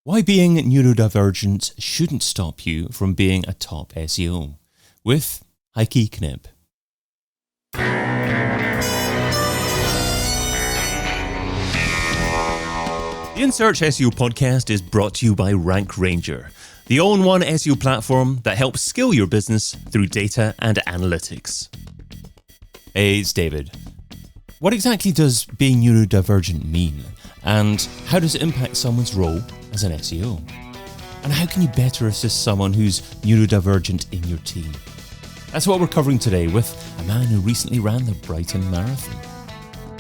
Why being neurodivergent shouldn't stop you from being a top SEO, with Heike Knip. The In Search SEO podcast is brought to you by Rank Ranger, the all-in-one SEO platform that helps scale your business through data and analytics. Hey, it's David. What exactly does being neurodivergent mean? And how does it impact someone's role as an SEO? And how can you better assist someone who's neurodivergent in your team? That's what we're covering today with a man who recently ran the Brighton Marathon.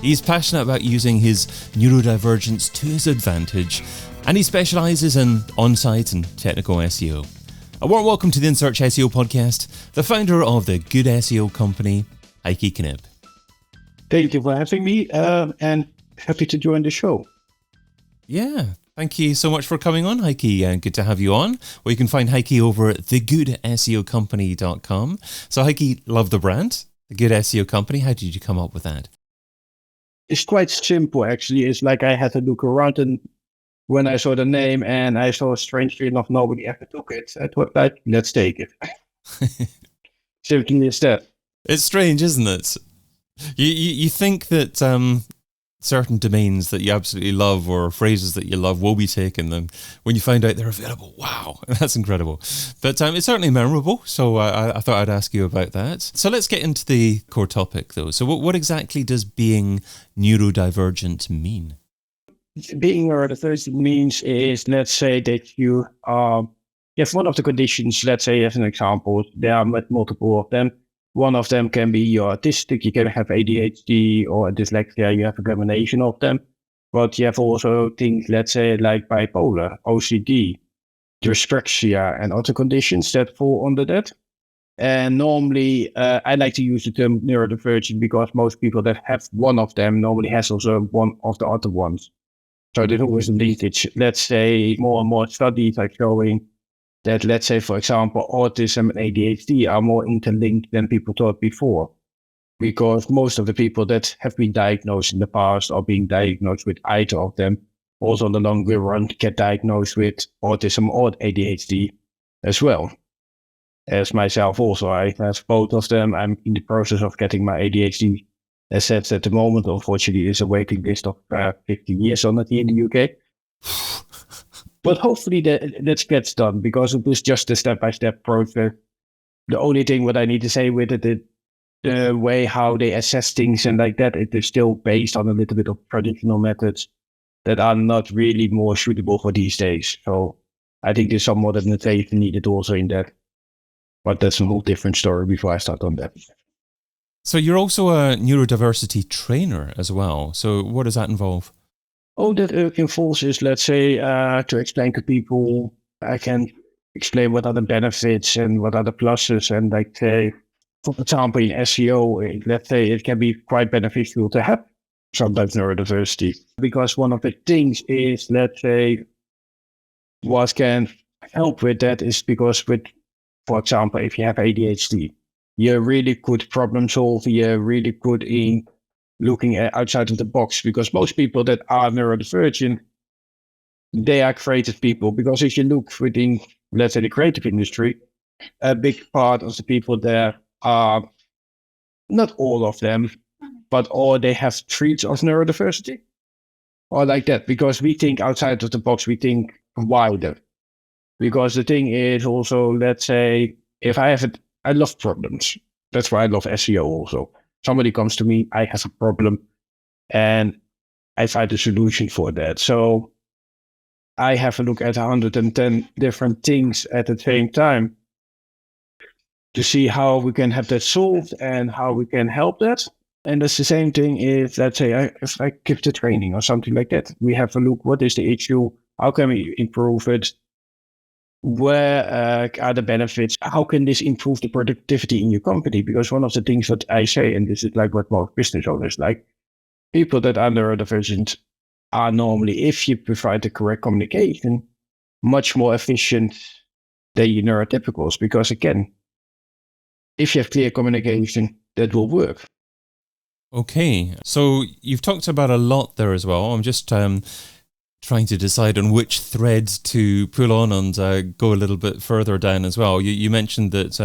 He's passionate about using his neurodivergence to his advantage, and he specialises in on-site and technical SEO. A warm welcome to the In Search SEO podcast, the founder of the Good SEO company, Heike Knip. Thank you for having me, and happy to join the show. Yeah, thank you so much for coming on, Heike, and good to have you on. Well, you can find Heike over at thegoodseocompany.com. So Heike, love the brand, the Good SEO Company. How did you come up with that? It's quite simple, actually. It's like I had to look around, and when I saw the name and I saw, strangely enough, nobody ever took it, I thought, like, let's take it. Simply as that. It's strange, isn't it? You think that certain domains that you absolutely love or phrases that you love will be taken, and when you find out they're available, wow, that's incredible. But it's certainly memorable, so I thought I'd ask you about that. So let's get into the core topic, though. So what exactly does being neurodivergent mean? Being neurodivergent means is, let's say that you have one of the conditions, let's say as an example, there are multiple of them. One of them can be you're autistic, you can have ADHD or dyslexia, you have a combination of them. But you have also things, let's say, like bipolar, OCD, dyslexia, and other conditions that fall under that. And normally, I like to use the term neurodivergent because most people that have one of them normally has also one of the other ones. So there's always a linkage. Let's say more and more studies are showing that, let's say, for example, autism and ADHD are more interlinked than people thought before. Because most of the people that have been diagnosed in the past are being diagnosed with either of them. Also, in the longer run, get diagnosed with autism or ADHD as well. As myself also, I have both of them. I'm in the process of getting my ADHD assessed at the moment. Unfortunately, there's a waiting list of 15 years on it here in the UK. But hopefully that gets done, because it was just a step-by-step process. The only thing what I need to say with it, the way how they assess things and like that, it is still based on a little bit of traditional methods that are not really more suitable for these days. So I think there's some modernization needed also in that. But that's a whole different story before I start on that. So you're also a neurodiversity trainer as well. So what does that involve? Oh, that involves is, let's say, to explain to people, I can explain what are the benefits and what are the pluses. And like, say, for example, in SEO, let's say it can be quite beneficial to have sometimes neurodiversity. Because one of the things is, let's say, what can help with that is because with, for example, if you have ADHD, you're really good problem solver, you're really good in looking at outside of the box, because most people that are neurodivergent, they are creative people. Because if you look within, let's say, the creative industry, a big part of the people there are, not all of them, but all they have traits of neurodiversity or like that, because we think outside of the box, we think wider. Because the thing is also, let's say, if I have it, I love problems. That's why I love SEO also. Somebody comes to me, I have a problem, and I find a solution for that. So I have a look at 110 different things at the same time to see how we can have that solved and how we can help that. And that's the same thing if, let's say, if I give the training or something like that. We have a look, what is the issue? How can we improve it? Where are the benefits? How can this improve the productivity in your company? Because one of the things that I say, and this is like what most business owners like, people that are neurodivergent are normally, if you provide the correct communication, much more efficient than your neurotypicals. Because again, if you have clear communication, that will work. Okay, so you've talked about a lot there as well. I'm just trying to decide on which thread to pull on and go a little bit further down as well. You mentioned that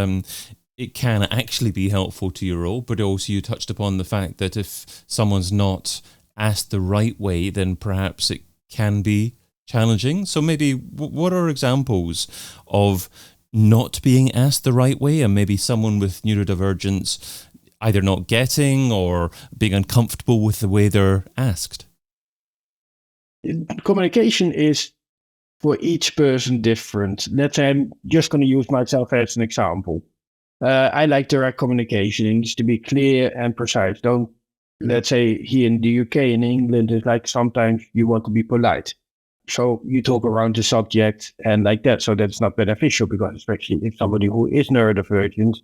it can actually be helpful to your role, but also you touched upon the fact that if someone's not asked the right way, then perhaps it can be challenging. So maybe what are examples of not being asked the right way, and maybe someone with neurodivergence either not getting or being uncomfortable with the way they're asked? Communication is for each person different. Let's say I'm just going to use myself as an example. I like direct communication. It needs to be clear and precise. Don't, let's say here in the UK, in England, it's like sometimes you want to be polite. So you talk around the subject and like that. So that's not beneficial, because especially if somebody who is neurodivergent,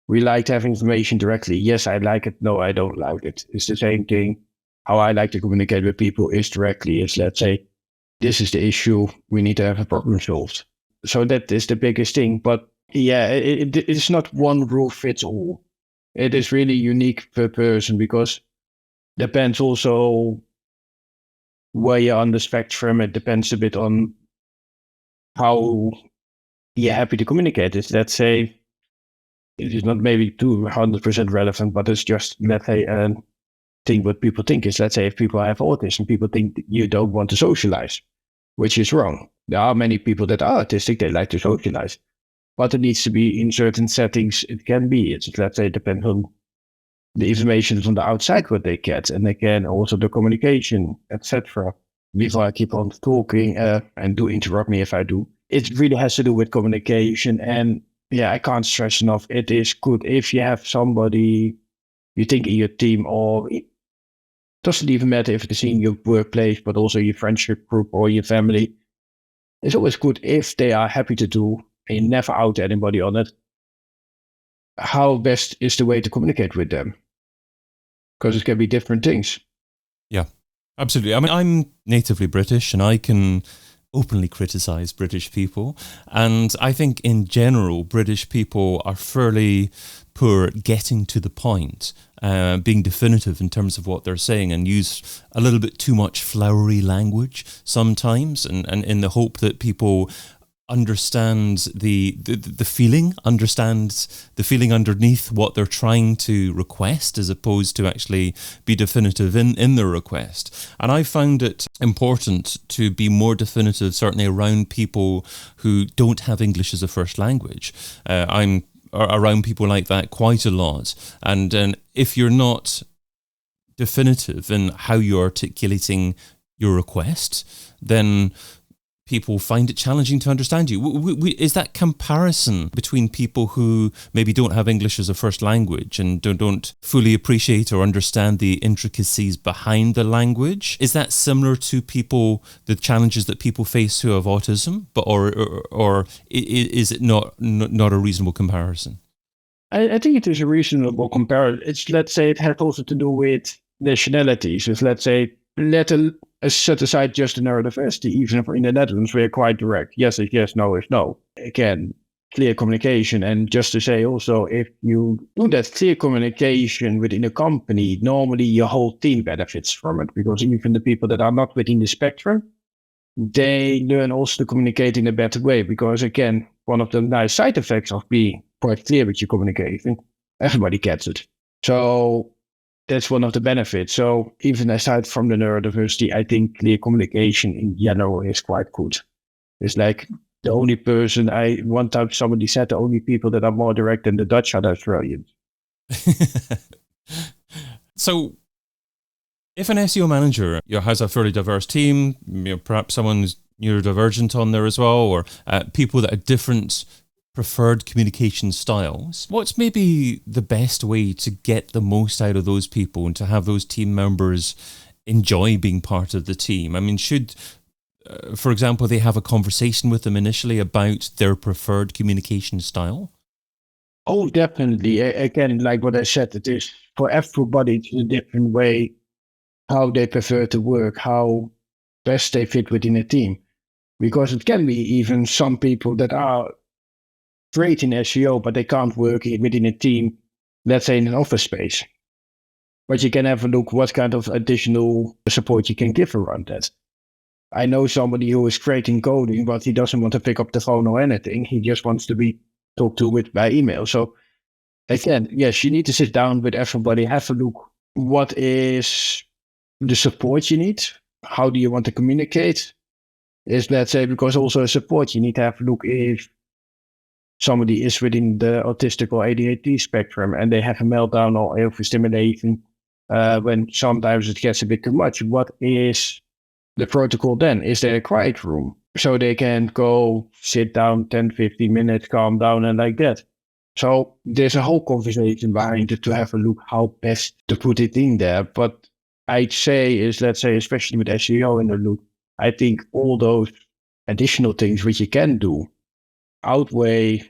we like to have information directly. Yes, I like it. No, I don't like it. It's the same thing. How I like to communicate with people is directly. Is, let's say, this is the issue. We need to have a problem solved. So that is the biggest thing. But yeah, it's not one rule fits all. It is really unique per person, because depends also where you're on the spectrum. It depends a bit on how you're happy to communicate. Is, let's say, it is not maybe 200% relevant, but it's just, let's say, thing what people think is, let's say, if people have autism, people think you don't want to socialize, which is wrong. There are many people that are autistic, they like to socialize, but it needs to be in certain settings. It can be, it's, let's say, it depends on the information from the outside what they get, and again also the communication, etc. Before I keep on talking, and do interrupt me if I do, it really has to do with communication. And yeah, I can't stress enough, it is good if you have somebody you think in your team, or it doesn't even matter if it's in your workplace, but also your friendship group or your family. It's always good if they are happy to do, and you never out anybody on it, how best is the way to communicate with them, because it can be different things. Yeah, absolutely. I mean, I'm natively British and I can openly criticize British people. And I think in general, British people are fairly poor at getting to the point, being definitive in terms of what they're saying, and use a little bit too much flowery language sometimes, and in the hope that people understand the feeling, understands the feeling underneath what they're trying to request, as opposed to actually be definitive in their request. And I found it important to be more definitive, certainly around people who don't have English as a first language. I'm around people like that quite a lot. And if you're not definitive in how you're articulating your request, then people find it challenging to understand you. Is that comparison between people who maybe don't have English as a first language and don't fully appreciate or understand the intricacies behind the language, is that similar to the challenges that people face who have autism, or is it not a reasonable comparison? I think it is a reasonable comparison. It's, let's say, it has also to do with nationalities. So let's say, set aside just the neurodiversity, even in the Netherlands, we're quite direct. Yes is yes, no is no. Again, clear communication. And just to say also, if you do that clear communication within a company, normally your whole team benefits from it, because even the people that are not within the spectrum, they learn also to communicate in a better way. Because again, one of the nice side effects of being quite clear with your communication, everybody gets it. So that's one of the benefits. So even aside from the neurodiversity, I think clear communication in general is quite good. It's like the only person one time somebody said the only people that are more direct than the Dutch are the Australians. So if an SEO manager has a fairly diverse team, perhaps someone's neurodivergent on there as well, or people that are different preferred communication styles, what's maybe the best way to get the most out of those people and to have those team members enjoy being part of the team? I mean, should, for example, they have a conversation with them initially about their preferred communication style? Oh, definitely. Again, like what I said, it is for everybody, it's a different way how they prefer to work, how best they fit within a team. Because it can be even some people that are great in SEO, but they can't work within a team, let's say in an office space. But you can have a look what kind of additional support you can give around that. I know somebody who is great in coding, but he doesn't want to pick up the phone or anything. He just wants to be talked to with by email. So again, yes, you need to sit down with everybody, have a look. What is the support you need? How do you want to communicate? Is, let's say, because also support, you need to have a look if somebody is within the autistic or ADHD spectrum and they have a meltdown or overstimulation when sometimes it gets a bit too much. What is the protocol then? Is there a quiet room so they can go sit down 10, 15 minutes, calm down and like that? So there's a whole conversation behind it to have a look how best to put it in there. But I'd say is, let's say, especially with SEO in the loop, I think all those additional things which you can do outweigh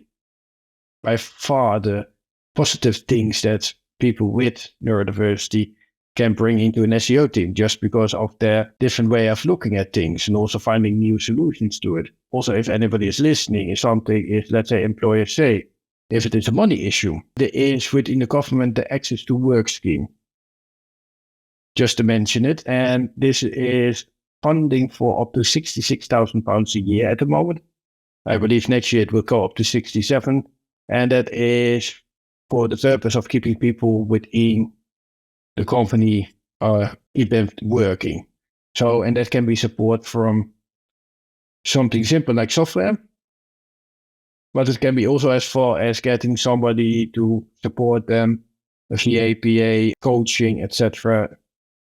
by far the positive things that people with neurodiversity can bring into an SEO team just because of their different way of looking at things and also finding new solutions to it. Also, if anybody is listening, if something is, let's say, employers say, if it is a money issue, there is within the government the access to work scheme, just to mention it. And this is funding for up to £66,000 a year at the moment. I believe next year it will go up to 67. And that is for the purpose of keeping people within the company event working. So, and that can be support from something simple like software, but it can be also as far as getting somebody to support them, a VA, PA, coaching, etc.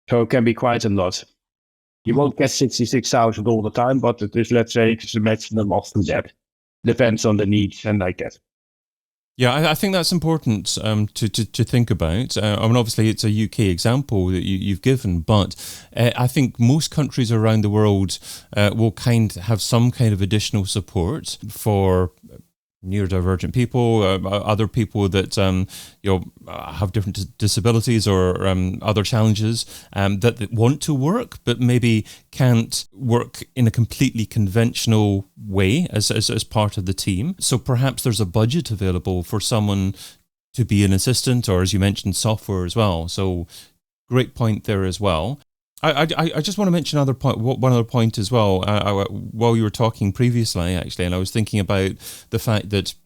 So it can be quite a lot. You won't get 66,000 all the time, but it is, let's say, it's a maximum of that. Depends on the needs and like that. Yeah, I think that's important to think about. I mean, obviously, it's a UK example that you've given, but I think most countries around the world will have some kind of additional support for neurodivergent people, other people that have different disabilities or other challenges that want to work but maybe can't work in a completely conventional way as part of the team. So perhaps there's a budget available for someone to be an assistant, or as you mentioned, software as well. So great point there as well. I just want to mention one other point as well. While you were talking previously, actually, and I was thinking about the fact that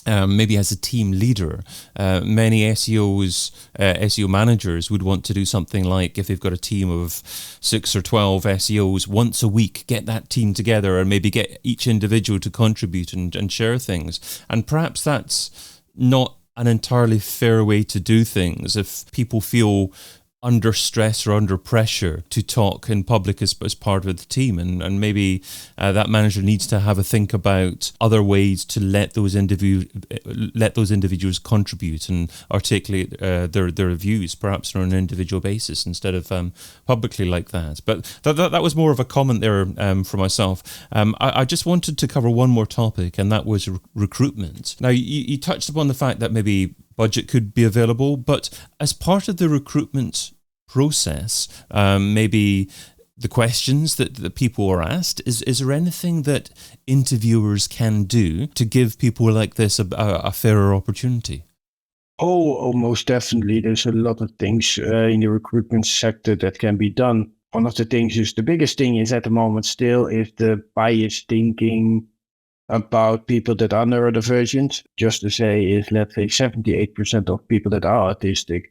maybe as a team leader, many SEO managers would want to do something like, if they've got a team of 6 or 12 SEOs, once a week, get that team together and maybe get each individual to contribute and share things. And perhaps that's not an entirely fair way to do things if people feel under stress or under pressure to talk in public as part of the team, and maybe that manager needs to have a think about other ways to let those individuals contribute and articulate their views, perhaps on an individual basis instead of publicly like that. But that was more of a comment there for myself. I just wanted to cover one more topic, and that was recruitment. Now, you touched upon the fact that maybe budget could be available, but as part of the recruitment process, maybe the questions that people are asked, is there anything that interviewers can do to give people like this a fairer opportunity? Oh, most definitely. There's a lot of things in the recruitment sector that can be done. One of the things is, the biggest thing is at the moment still is the bias thinking about people that are neurodivergent. Just to say is, let's say 78% of people that are autistic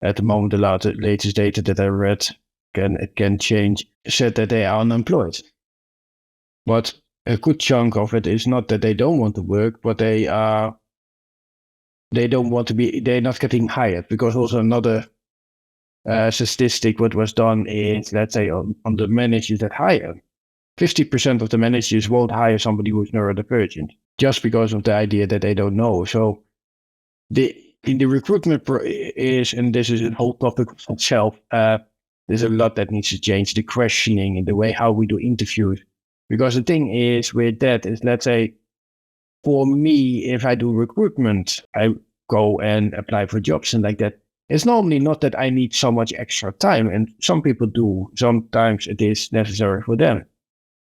at the moment, the latest data that I read, it can change, said that they are unemployed. But a good chunk of it is not that they don't want to work, but they don't want to be, they're not getting hired. Because also another statistic what was done is, let's say on the managers that hire, 50% of the managers won't hire somebody who's neurodivergent just because of the idea that they don't know. So in the recruitment and this is a whole topic of itself, there's a lot that needs to change, the questioning and the way how we do interviews. Because the thing is with that is, let's say, for me, if I do recruitment, I go and apply for jobs and like that. It's normally not that I need so much extra time, and some people do. Sometimes it is necessary for them.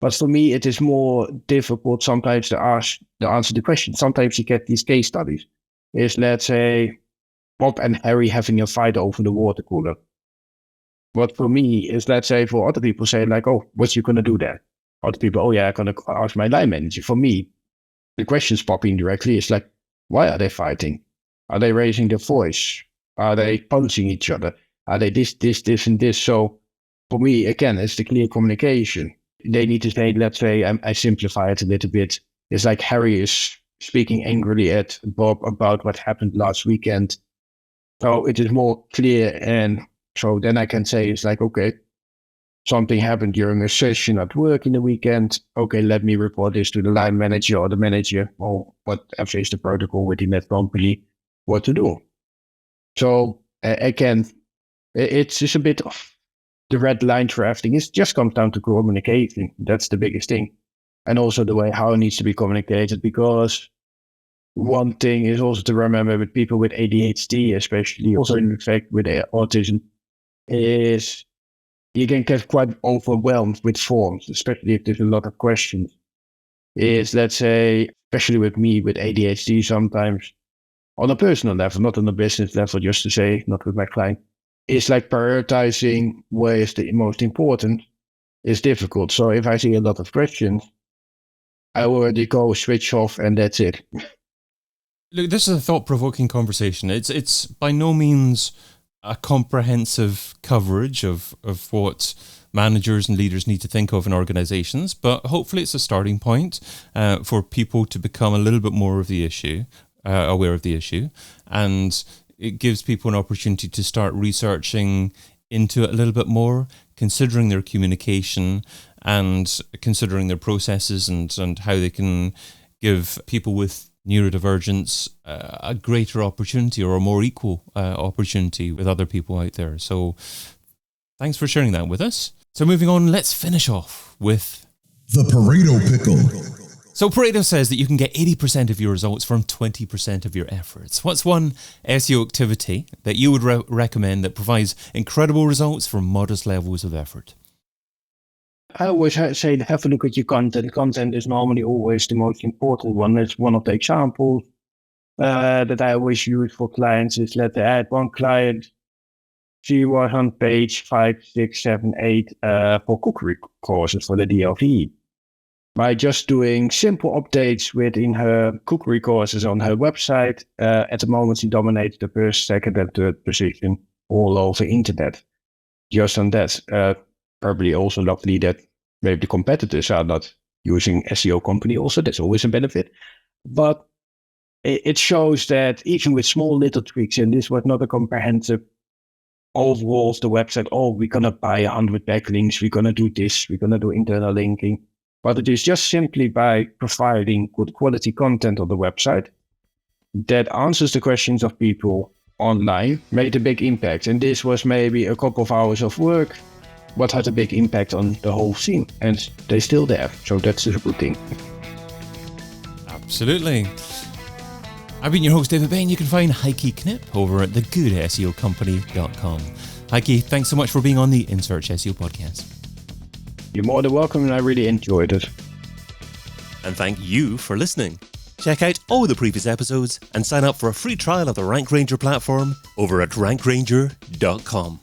But for me, it is more difficult sometimes to answer the question. Sometimes you get these case studies. Is, let's say, Bob and Harry having a fight over the water cooler. What for me is, let's say, for other people say like, oh, what's you going to do then? Other people, oh yeah, I'm going to ask my line manager. For me, the questions popping directly is like, why are they fighting? Are they raising their voice? Are they punching each other? Are they this, and this? So for me, again, it's the clear communication. They need to say, let's say, I simplify it a little bit. It's like Harry is speaking angrily at Bob about what happened last weekend. So it is more clear. And so then I can say, it's like, okay, something happened during a session at work in the weekend. Okay, let me report this to the line manager or the manager or whatever is the protocol within that company, what to do. So again, it's just a bit of the red line drafting. It just comes down to communicating. That's the biggest thing. And also the way how it needs to be communicated, because one thing is also to remember with people with ADHD, especially also in fact with autism, is you can get quite overwhelmed with forms, especially if there's a lot of questions. Is, let's say, especially with me with ADHD, sometimes on a personal level, not on a business level, just to say, not with my client, it's like prioritizing where is the most important is difficult. So if I see a lot of questions, I already go switch off and that's it. Look, this is a thought-provoking conversation. It's by no means a comprehensive coverage of what managers and leaders need to think of in organizations, but hopefully it's a starting point for people to become a little bit more of the issue, aware of the issue, and it gives people an opportunity to start researching into it a little bit more, considering their communication and considering their processes and how they can give people with neurodivergence a greater opportunity or a more equal opportunity with other people out there. So thanks for sharing that with us. So moving on, let's finish off with the Pareto Pickle. So Pareto says that you can get 80% of your results from 20% of your efforts. What's one SEO activity that you would recommend that provides incredible results for modest levels of effort? I always say have a look at your content. Content is normally always the most important one. It's one of the examples that I always use for clients is, let's say I had one client, she was on page 5, 6, 7, 8 for cookery courses for the DLV. By just doing simple updates within her cookery courses on her website, at the moment she dominates the first, second, and third position all over internet. Just on that, probably also luckily that maybe the competitors are not using SEO company also. That's always a benefit. But it shows that even with small little tweaks, and this was not a comprehensive overall of the website, oh, we're going to buy 100 backlinks, we're going to do this, we're going to do internal linking. But it is just simply by providing good quality content on the website that answers the questions of people online, made a big impact. And this was maybe a couple of hours of work, but had a big impact on the whole scene. And they're still there. So that's a good thing. Absolutely. I've been your host, David Bain. You can find Heike Knip over at thegoodseocompany.com. Heike, thanks so much for being on the In Search SEO podcast. You're more than welcome, and I really enjoyed it. And thank you for listening. Check out all the previous episodes and sign up for a free trial of the Rank Ranger platform over at rankranger.com.